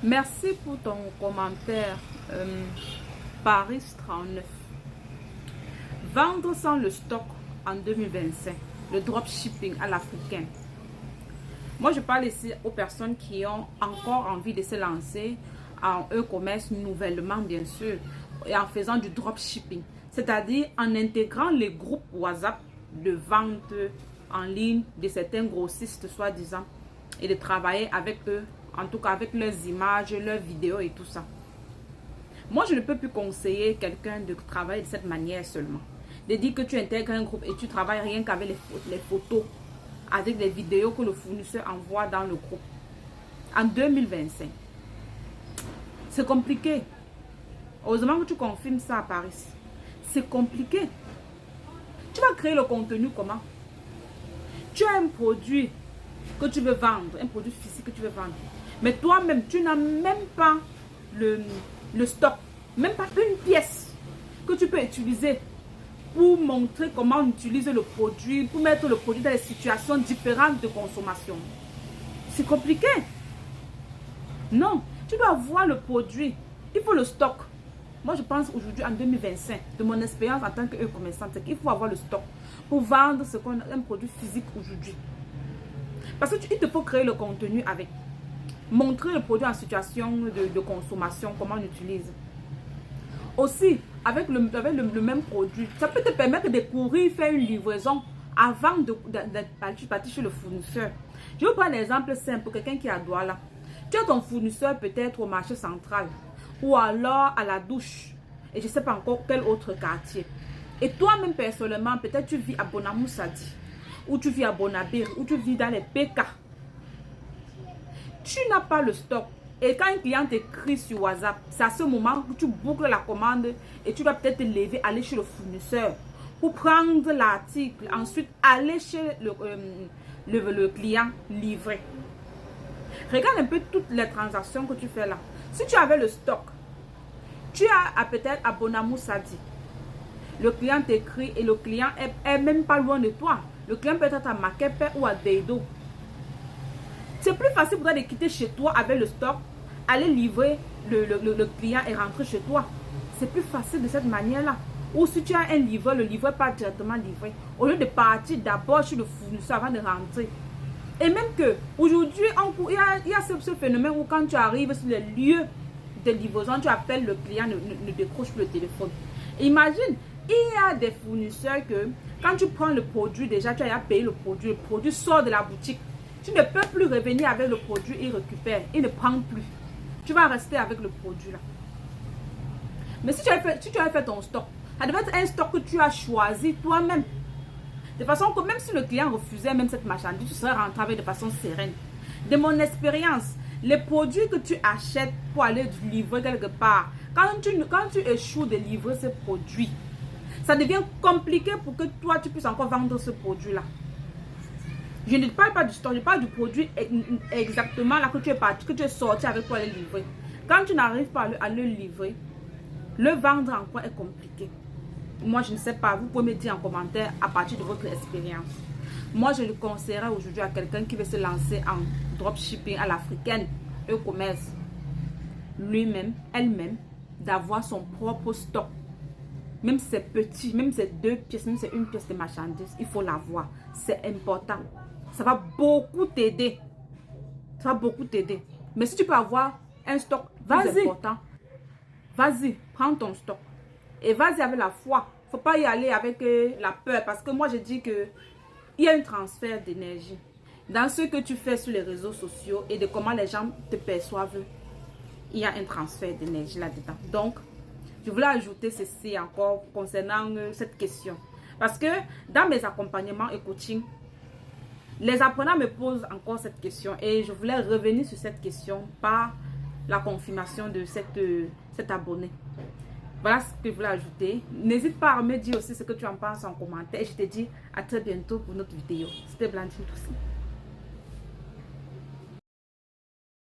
Merci pour ton commentaire, Paris 39. Vendre sans le stock en 2025, le dropshipping à l'africaine. Moi, je parle ici aux personnes qui ont encore envie de se lancer en e-commerce nouvellement, bien sûr, et en faisant du dropshipping. C'est-à-dire en intégrant les groupes WhatsApp de vente en ligne de certains grossistes, soi-disant, et de travailler avec eux, en tout cas avec leurs images, leurs vidéos et tout ça. Moi, je ne peux plus conseiller quelqu'un de travailler de cette manière seulement. De dire que tu intègres un groupe et tu travailles rien qu'avec les photos, avec les vidéos que le fournisseur envoie dans le groupe. En 2025, c'est compliqué. Heureusement que tu confirmes ça à Paris. C'est compliqué. Tu vas créer le contenu comment? Tu as un produit que tu veux vendre, un produit physique que tu veux vendre. Mais toi-même, tu n'as même pas le stock, même pas une pièce que tu peux utiliser pour montrer comment on utilise le produit, pour mettre le produit dans des situations différentes de consommation. C'est compliqué. Non, tu dois avoir le produit. Il faut le stock. Moi, je pense aujourd'hui en 2025, de mon expérience en tant que commerçante, c'est qu'il faut avoir le stock pour vendre un produit physique aujourd'hui. Parce qu'il te faut créer le contenu avec. Montrer le produit en situation de consommation, comment on utilise. Aussi, avec le même produit, ça peut te permettre de courir, faire une livraison avant de partir chez le fournisseur. Je vais prendre un exemple simple pour quelqu'un qui est à Douala. Tu as ton fournisseur peut-être au marché central ou alors à la douche et je ne sais pas encore quel autre quartier. Et toi-même personnellement, peut-être tu vis à Bonamoussadi ou tu vis à Bonabir ou tu vis dans les PK. Tu n'as pas le stock. Et quand un client t'écrit sur WhatsApp, c'est à ce moment que tu boucles la commande et tu dois peut-être te lever, aller chez le fournisseur pour prendre l'article. Ensuite, aller chez le client livré. Regarde un peu toutes les transactions que tu fais là. Si tu avais le stock, tu as peut-être à Bonamoussadi. Le client t'écrit et le client est même pas loin de toi. Le client peut être à Makepe ou à Deido. C'est plus facile pour toi de quitter chez toi avec le stock, aller livrer le client et rentrer chez toi. C'est plus facile de cette manière-là. Ou si tu as un livreur, le livreur part directement livré. Au lieu de partir d'abord chez le fournisseur avant de rentrer. Et même que aujourd'hui, il y a ce phénomène où quand tu arrives sur les lieux de livraison, tu appelles le client, ne décroche plus le téléphone. Imagine, il y a des fournisseurs que quand tu prends le produit, déjà tu as payé le produit sort de la boutique. Tu ne peux plus revenir avec le produit, il récupère, il ne prend plus. Tu vas rester avec le produit là. Mais si tu as fait ton stock, ça devait être un stock que tu as choisi toi-même. De façon que même si le client refusait même cette marchandise, tu serais rentré de façon sereine. De mon expérience, les produits que tu achètes pour aller livrer quelque part, quand tu échoues de livrer ce produit, ça devient compliqué pour que toi tu puisses encore vendre ce produit-là. Je ne parle pas du stock, je parle du produit exactement là que tu es parti, que tu es sorti avec pour aller livrer. Quand tu n'arrives pas à le livrer, le vendre encore est compliqué. Moi, je ne sais pas, vous pouvez me dire en commentaire à partir de votre expérience. Moi, je le conseillerais aujourd'hui à quelqu'un qui veut se lancer en dropshipping à l'africaine, e-commerce, lui-même, elle-même, d'avoir son propre stock. Même si c'est petit, même si c'est 2 pièces, même si c'est 1 pièce de marchandise, il faut l'avoir. C'est important. Ça va beaucoup t'aider. Ça va beaucoup t'aider. Mais si tu peux avoir un stock plus important, vas-y, prends ton stock. Et vas-y avec la foi. Il ne faut pas y aller avec la peur. Parce que moi, je dis que il y a un transfert d'énergie. Dans ce que tu fais sur les réseaux sociaux et de comment les gens te perçoivent, il y a un transfert d'énergie là-dedans. Donc, je voulais ajouter ceci encore concernant cette question. Parce que dans mes accompagnements et coaching, les apprenants me posent encore cette question. Et je voulais revenir sur cette question par la confirmation de cet abonné. Voilà ce que je voulais ajouter. N'hésite pas à me dire aussi ce que tu en penses en commentaire. Et je te dis à très bientôt pour notre vidéo. C'était Blandine Toussi.